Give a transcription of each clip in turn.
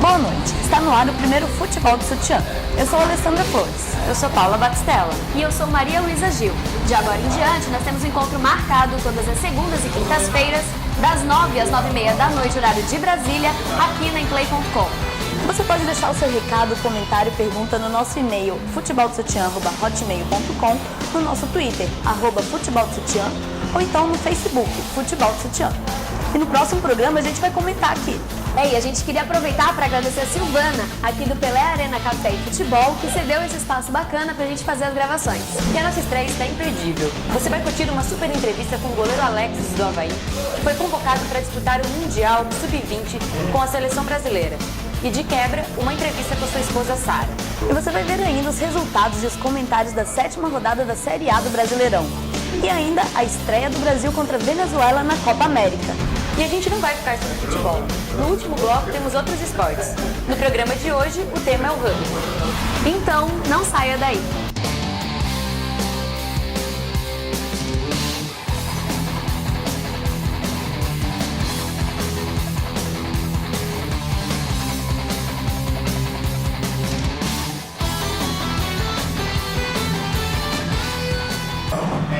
Boa noite, está no ar o primeiro Futebol do Sutiã. Eu sou Alessandra Flores. Eu sou Paula Batistella. E eu sou Maria Luísa Gil. De agora em diante, nós temos um encontro marcado todas as segundas e quintas-feiras, das 9 às 9h30 da noite, horário de Brasília, aqui na Emplay.com. Você pode deixar o seu recado, comentário e pergunta no nosso e-mail futeboldosutiã@hotmail.com, no nosso Twitter, @futeboldosutiã, ou então no Facebook, Futebol do Sutiã. E no próximo programa a gente vai comentar aqui. E a gente queria aproveitar para agradecer a Silvana, aqui do Pelé Arena Café e Futebol, que cedeu esse espaço bacana pra gente fazer as gravações. E a nossa estreia está imperdível. Você vai curtir uma super entrevista com o goleiro Alexis do Avaí, que foi convocado para disputar o Mundial Sub-20 com a seleção brasileira. E de quebra, uma entrevista com sua esposa Sara. E você vai ver ainda os resultados e os comentários da 7ª rodada da Série A do Brasileirão. E ainda a estreia do Brasil contra a Venezuela na Copa América. E a gente não vai ficar só no futebol. No último bloco temos outros esportes. No programa de hoje, o tema é o rugby. Então, não saia daí.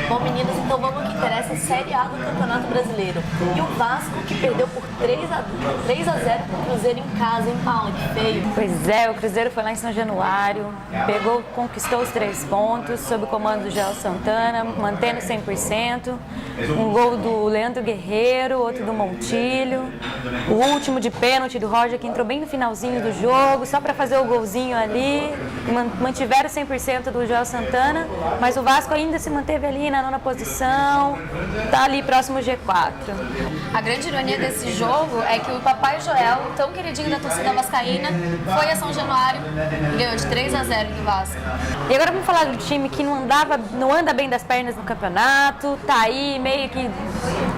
Bom, meninas, então vamos ao que interessa, a Série A do Campeonato Brasileiro. E o Vasco, que perdeu por 3-0 pro Cruzeiro em casa, hein, Paula? Que feio. Pois é, o Cruzeiro foi lá em São Januário, conquistou os 3 pontos, sob o comando do Joel Santana, mantendo 100%. Um gol do Leandro Guerreiro, outro do Montilho. O último de pênalti do Roger, que entrou bem no finalzinho do jogo, só para fazer o golzinho ali. Mantiveram 100% do Joel Santana, mas o Vasco ainda se manteve ali na 9ª posição, tá ali próximo ao G4. A grande ironia desse jogo é que o Papai Joel, tão queridinho da torcida vascaína, foi a São Januário e ganhou de 3-0 do Vasco. E agora vamos falar do time que não anda bem das pernas no campeonato, tá aí meio que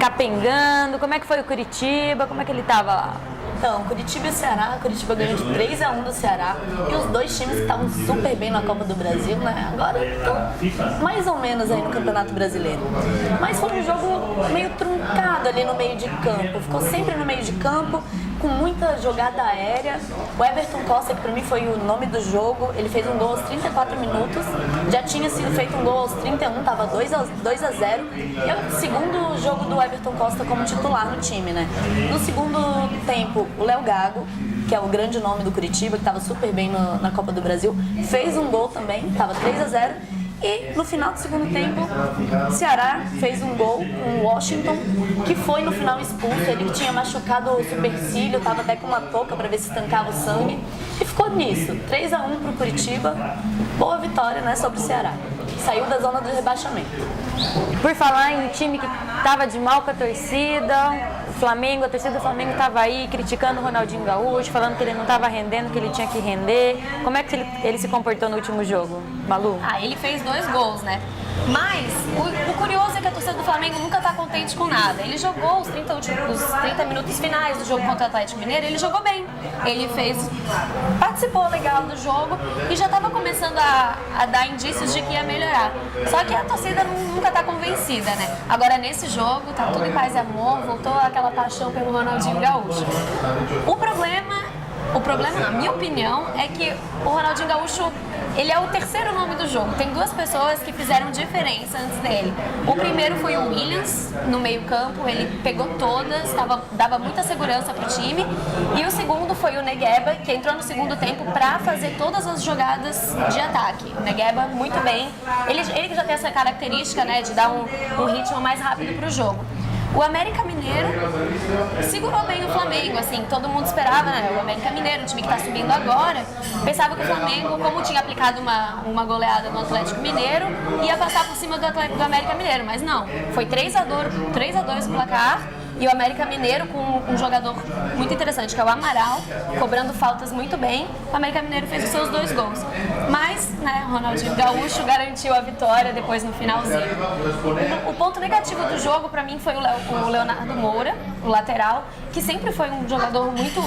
capengando. Como é que foi o Curitiba? Como é que ele tava lá? Então, Curitiba e Ceará, Curitiba ganhou de 3-1 do Ceará, e os dois times que estavam super bem na Copa do Brasil, né, agora estão mais ou menos aí no Campeonato Brasileiro. Mas foi um jogo meio truncado ali no meio de campo, ficou sempre no meio de campo, com muita jogada aérea. O Everton Costa, que pra mim foi o nome do jogo, ele fez um gol aos 34 minutos, já tinha sido feito um gol aos 31, tava 2-0, e é o segundo jogo do Everton Costa como titular no time, né. No segundo tempo, o Léo Gago, que é o grande nome do Curitiba, que estava super bem na Copa do Brasil, fez um gol também, estava 3-0. E no final do segundo tempo, Ceará fez um gol, um Washington, que foi no final expulso. Ele tinha machucado o supercílio, estava até com uma touca para ver se estancava o sangue. E ficou nisso, 3-1 para o Curitiba. Boa vitória, né, sobre o Ceará. Saiu da zona do rebaixamento. Por falar em time que estava de mal com a torcida, a torcida do Flamengo estava aí criticando o Ronaldinho Gaúcho, falando que ele não estava rendendo, que ele tinha que render. Como é que ele se comportou no último jogo, Malu? Ele fez 2 gols, né? Mas o curioso é que a torcida do Flamengo nunca tá contente com nada. Ele jogou os 30 minutos finais do jogo contra o Atlético Mineiro, ele jogou bem. Ele participou legal do jogo e já estava começando a dar indícios de que ia melhorar. Só que a torcida nunca tá convencida, né? Agora nesse jogo tá tudo em paz e amor, voltou aquela paixão pelo Ronaldinho Gaúcho. O problema, na minha opinião, é que o Ronaldinho Gaúcho, ele é o terceiro nome do jogo. Tem 2 pessoas que fizeram diferença antes dele. O primeiro foi o Williams, no meio campo, ele pegou todas, dava muita segurança pro time. E o segundo foi o Negueba, que entrou no segundo tempo para fazer todas as jogadas de ataque. O Negueba, muito bem. Ele que já tem essa característica, né, de dar um ritmo mais rápido pro jogo. O América Mineiro segurou bem o Flamengo, assim, todo mundo esperava, né? O América Mineiro, um time que está subindo agora, pensava que o Flamengo, como tinha aplicado uma goleada no Atlético Mineiro, ia passar por cima do América Mineiro, mas não, foi 3-2 o placar. E o América Mineiro, com um jogador muito interessante, que é o Amaral, cobrando faltas muito bem, o América Mineiro fez os seus 2 gols. Mas, né, o Ronaldinho Gaúcho garantiu a vitória depois no finalzinho. O ponto negativo do jogo, pra mim, foi o Leonardo Moura, o lateral, que sempre foi um jogador muito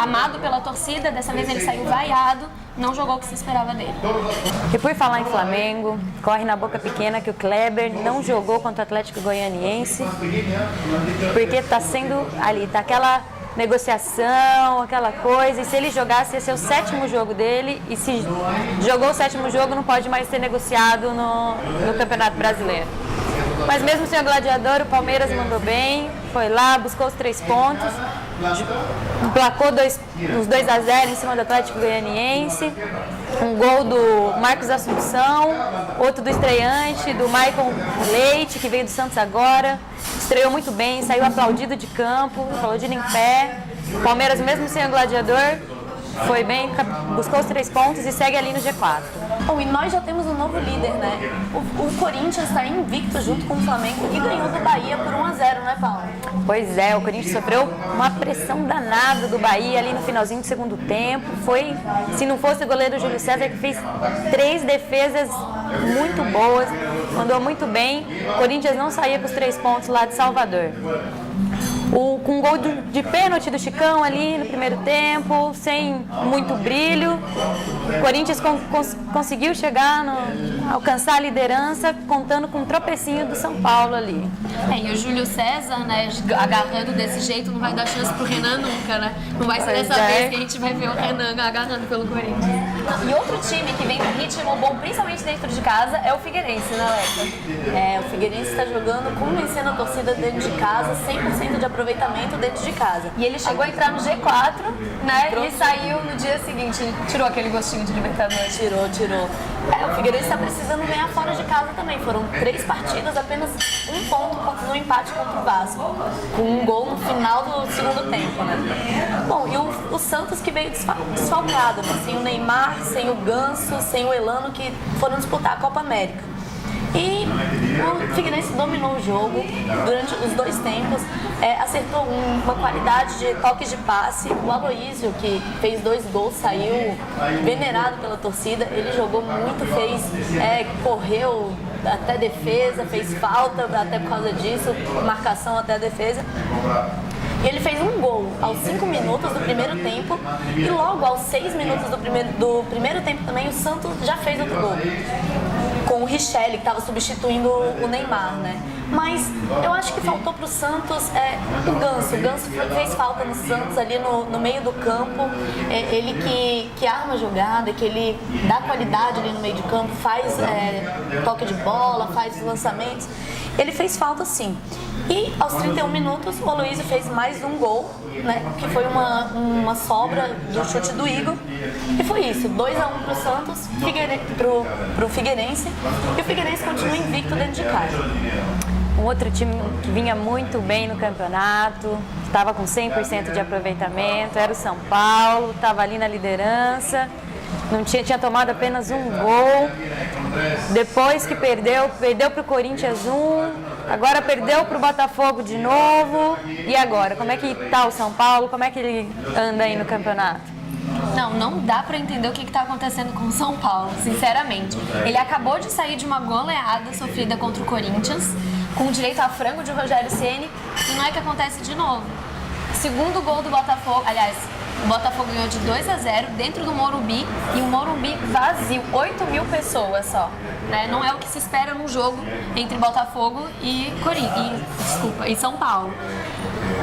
amado pela torcida. Dessa vez ele saiu vaiado, não jogou o que se esperava dele. E por falar em Flamengo, corre na boca pequena que o Kleber não jogou contra o Atlético Goianiense, porque tá sendo ali, tá aquela negociação, aquela coisa. E se ele jogasse, ia ser o 7º jogo dele. E se jogou o 7º jogo, não pode mais ser negociado no Campeonato Brasileiro. Mas mesmo sem o gladiador, o Palmeiras mandou bem, foi lá, buscou os 3 pontos, emplacou os 2-0 em cima do Atlético Goianiense, um gol do Marcos Assunção, outro do estreante, do Maicon Leite, que veio do Santos agora, estreou muito bem, saiu aplaudido de campo, aplaudido em pé. O Palmeiras, mesmo sem o gladiador, foi bem, buscou os 3 pontos e segue ali no G4. Bom, e nós já temos um novo líder, né? O Corinthians está invicto junto com o Flamengo e ganhou do Bahia por 1-0, né, Paulo? Pois é, o Corinthians sofreu uma pressão danada do Bahia ali no finalzinho do segundo tempo. Foi, se não fosse o goleiro Júlio César, que fez 3 defesas muito boas, mandou muito bem. O Corinthians não saía com os 3 pontos lá de Salvador. Com um gol de pênalti do Chicão ali no primeiro tempo, sem muito brilho. O Corinthians conseguiu chegar, alcançar a liderança, contando com um tropecinho do São Paulo ali. E o Júlio César, né, agarrando desse jeito, não vai dar chance pro Renan nunca, né? Não vai ser dessa vez que a gente vai ver o Renan agarrando pelo Corinthians. E outro time que vem com ritmo bom, principalmente dentro de casa, é o Figueirense, né, Leca? O Figueirense está jogando, convencendo a torcida dentro de casa, 100% de aproveitamento dentro de casa. E ele chegou a entrar no G4, né? E saiu no dia seguinte, tirou aquele gostinho de Libertadores. Tirou. O Figueirense está precisando ganhar fora de casa também. Foram 3 partidas, apenas 1 ponto no empate contra o Vasco, com um gol no final do segundo tempo, né? Bom, e o Santos que veio desfalcado, né? Sem o Neymar, sem o Ganso, sem o Elano, que foram disputar a Copa América. E o Figueirense dominou o jogo durante os 2 tempos, acertou uma qualidade de toques de passe. O Aloísio, que fez 2 gols, saiu venerado pela torcida. Ele jogou muito, correu até defesa, fez falta até por causa disso, marcação até a defesa. E ele fez um gol aos 5 minutos do primeiro tempo e logo aos 6 minutos do primeiro tempo também o Santos já fez outro gol. Com o Richelli, que estava substituindo o Neymar, né? Mas eu acho que faltou para o Santos o Ganso. O Ganso fez falta no Santos ali no meio do campo. Ele que arma a jogada, que ele dá qualidade ali no meio de campo, faz toque de bola, faz lançamentos. Ele fez falta sim. E aos 31 minutos o Aloísio fez mais um gol, né, que foi uma sobra do chute do Igor. E foi isso, 2-1 pro Santos, pro Figueirense. E o Figueirense continua invicto dentro de casa. Um outro time que vinha muito bem no campeonato, estava com 100% de aproveitamento, era o São Paulo, estava ali na liderança. Não tinha tomado apenas um gol. Depois que perdeu para o Corinthians 1, agora perdeu para o Botafogo de novo. E agora? Como é que está o São Paulo? Como é que ele anda aí no campeonato? Não dá pra entender o que tá acontecendo com o São Paulo, sinceramente. Ele acabou de sair de uma goleada sofrida contra o Corinthians, com direito a frango de Rogério Ceni, e não é que acontece de novo. Segundo gol do Botafogo, aliás, o Botafogo ganhou de 2-0 dentro do Morumbi, e o Morumbi vazio, 8.000 pessoas só, né? Não é o que se espera num jogo entre Botafogo e São Paulo.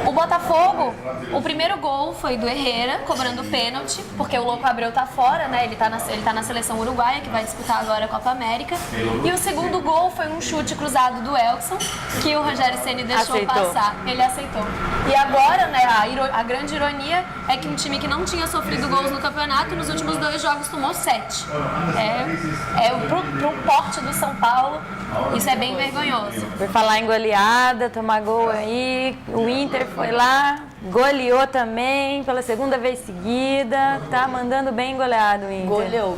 O Botafogo, o primeiro gol foi do Herrera, cobrando pênalti, porque o Louco Abreu tá fora, né? Ele tá na seleção uruguaia, que vai disputar agora a Copa América. E o segundo gol foi um chute cruzado do Elkson, que o Rogério Ceni deixou passar. Ele aceitou. E agora, né, a grande ironia é que um time que não tinha sofrido gols no campeonato, nos últimos 2 jogos tomou 7. Pro porte do São Paulo, isso é bem vergonhoso. Por falar em goleada, tomar gol aí, o Inter foi lá, goleou também pela segunda vez seguida, tá mandando bem goleado o Inter.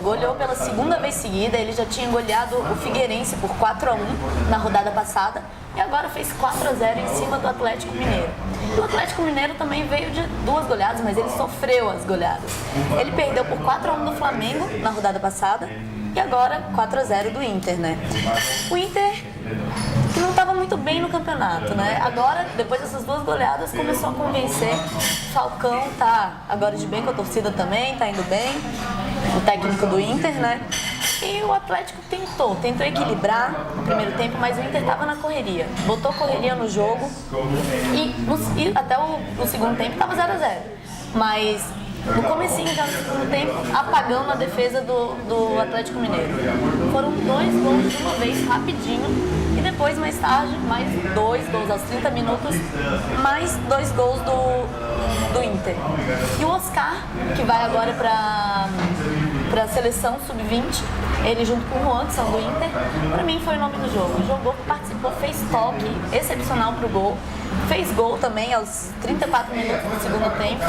Goleou pela segunda vez seguida, ele já tinha goleado o Figueirense por 4-1 na rodada passada e agora fez 4-0 em cima do Atlético Mineiro. E o Atlético Mineiro também veio de 2 goleadas, mas ele sofreu as goleadas. Ele perdeu por 4-1 do Flamengo na rodada passada e agora 4-0 do Inter, né? O Inter que não estava muito bem no campeonato, né? Agora, depois dessas 2 goleadas, começou a convencer. Falcão tá agora de bem com a torcida também, tá indo bem. O técnico do Inter, né? E o Atlético tentou equilibrar no primeiro tempo, mas o Inter estava na correria. Botou correria no jogo e até o segundo tempo estava 0-0. Mas no comecinho, já no segundo tempo, apagão na defesa do Atlético Mineiro. Foram 2 gols de uma vez, rapidinho. E depois, mais tarde, mais 2 gols aos 30 minutos, mais 2 gols do Inter. E o Oscar, que vai agora para a seleção sub-20, ele junto com o Juan, que são do Inter, para mim foi o nome do jogo. Jogou, participou, fez toque excepcional pro gol. Fez gol também aos 34 minutos do segundo tempo.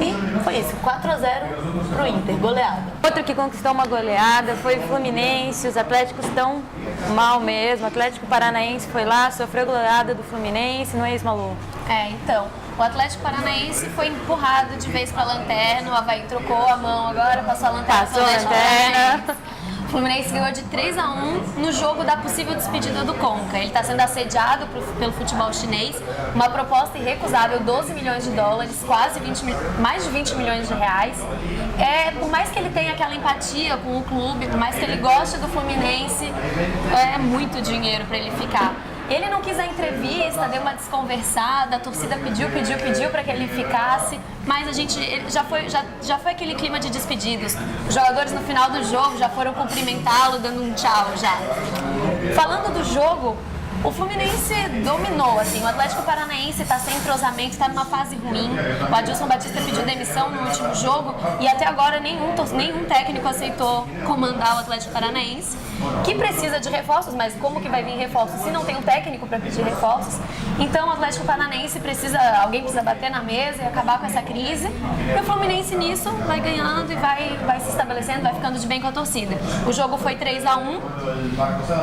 E foi isso, 4-0 pro Inter, goleada. Outro que conquistou uma goleada foi o Fluminense. Os Atléticos estão mal mesmo. O Atlético Paranaense foi lá, sofreu goleada do Fluminense, não é isso, Malu? Então, o Atlético Paranaense foi empurrado de vez para a lanterna, o Avaí trocou a mão agora, passou a lanterna. Passou a lanterna. O Fluminense ganhou de 3-1 no jogo da possível despedida do Conca. Ele está sendo assediado pelo futebol chinês, uma proposta irrecusável, 12 milhões de dólares, mais de 20 milhões de reais. Por mais que ele tenha aquela empatia com o clube, por mais que ele goste do Fluminense, é muito dinheiro para ele ficar. Ele não quis a entrevista, deu uma desconversada, a torcida pediu para que ele ficasse, mas já foi aquele clima de despedidos. Os jogadores no final do jogo já foram cumprimentá-lo, dando um tchau já. Falando do jogo, o Fluminense dominou, assim, o Atlético Paranaense está sem entrosamento, está numa fase ruim. O Adilson Batista pediu demissão no último jogo e até agora nenhum técnico aceitou comandar o Atlético Paranaense, que precisa de reforços, mas como que vai vir reforços se não tem um técnico para pedir reforços? Então o Atlético Paranaense alguém precisa bater na mesa e acabar com essa crise. E o Fluminense nisso vai ganhando e vai se estabelecendo, vai ficando de bem com a torcida. O jogo foi 3-1,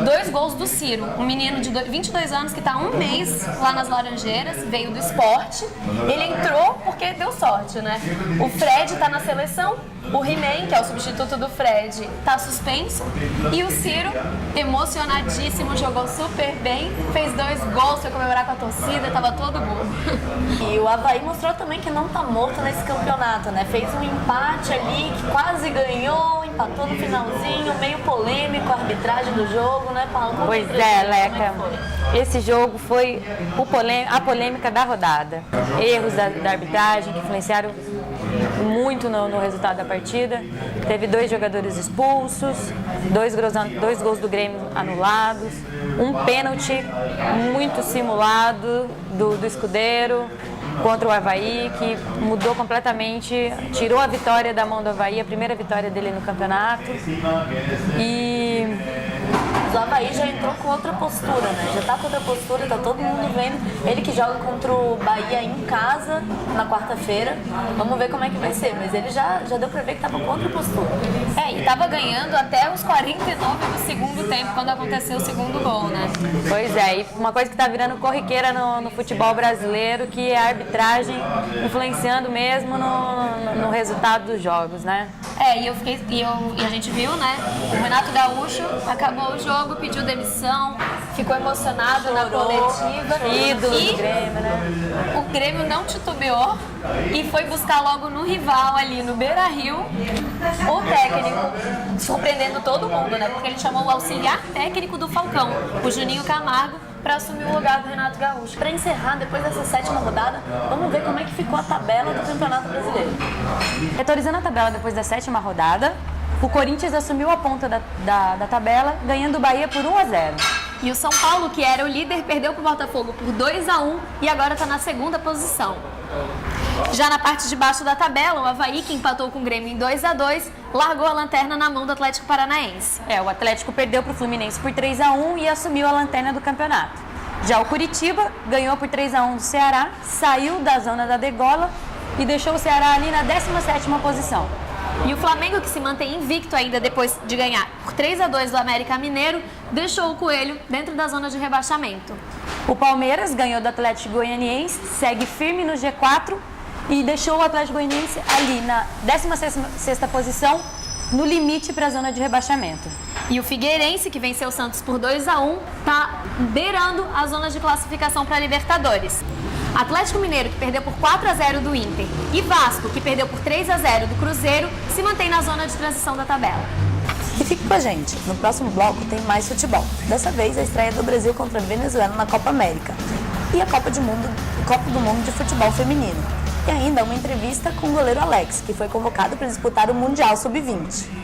2 gols do Ciro, um menino de 22 anos que está há um mês lá nas Laranjeiras, veio do esporte. Ele entrou porque deu sorte, né? O Fred está na seleção, o He-Man, que é o substituto do Fred, está suspenso. E o Ciro, emocionadíssimo, jogou super bem, fez 2 gols, foi comemorar com a torcida, estava todo bom. E o Avaí mostrou também que não está morto nesse campeonato, né? Fez um empate ali, que quase ganhou, empatou no finalzinho, meio polêmico a arbitragem do jogo, né, Paulo? Pois é, Leca. Esse jogo foi a polêmica da rodada. Erros da arbitragem que influenciaram muito no resultado da partida. Teve 2 jogadores expulsos, 2 gols do Grêmio anulados, um pênalti muito simulado do Escudeiro contra o Avaí, que mudou completamente, tirou a vitória da mão do Avaí, a primeira vitória dele no campeonato. O Avaí já entrou com outra postura, né? Já tá com outra postura, tá todo mundo vendo. Ele que joga contra o Bahia em casa na quarta-feira. Vamos ver como é que vai ser, mas ele já deu pra ver que tava com outra postura. E tava ganhando até os 49 do segundo tempo, quando aconteceu o segundo gol, né? Pois é, e uma coisa que tá virando corriqueira no futebol brasileiro, que é a arbitragem influenciando mesmo no resultado dos jogos, né? E a gente viu, né? O Renato Gaúcho acabou o jogo, pediu demissão, ficou emocionado na coletiva. Ídolo do Grêmio, né? O Grêmio não titubeou e foi buscar logo no rival ali no Beira-Rio o técnico, surpreendendo todo mundo, né? Porque ele chamou o auxiliar técnico do Falcão, o Juninho Camargo, para assumir o lugar do Renato Gaúcho. Para encerrar, depois dessa 7ª rodada, vamos ver como é que ficou a tabela do Campeonato Brasileiro. Atualizando a tabela depois da 7ª rodada, o Corinthians assumiu a ponta da tabela, ganhando o Bahia por 1-0. E o São Paulo, que era o líder, perdeu para o Botafogo por 2-1 e agora está na 2ª posição. Já na parte de baixo da tabela, o Avaí, que empatou com o Grêmio em 2-2, largou a lanterna na mão do Atlético Paranaense. O Atlético perdeu para o Fluminense por 3-1 e assumiu a lanterna do campeonato. Já o Curitiba ganhou por 3-1 do Ceará, saiu da zona da degola e deixou o Ceará ali na 17ª posição. E o Flamengo, que se mantém invicto ainda depois de ganhar por 3-2 do América Mineiro, deixou o Coelho dentro da zona de rebaixamento. O Palmeiras ganhou do Atlético Goianiense, segue firme no G4 e deixou o Atlético Goianiense ali na 16ª posição, no limite para a zona de rebaixamento. E o Figueirense, que venceu o Santos por 2-1, está beirando a zona de classificação para a Libertadores. Atlético Mineiro, que perdeu por 4-0 do Inter, e Vasco, que perdeu por 3-0 do Cruzeiro, se mantém na zona de transição da tabela. E fique com a gente, no próximo bloco tem mais futebol. Dessa vez a estreia do Brasil contra a Venezuela na Copa América e a Copa do Mundo de Futebol Feminino. E ainda uma entrevista com o goleiro Alex, que foi convocado para disputar o Mundial Sub-20.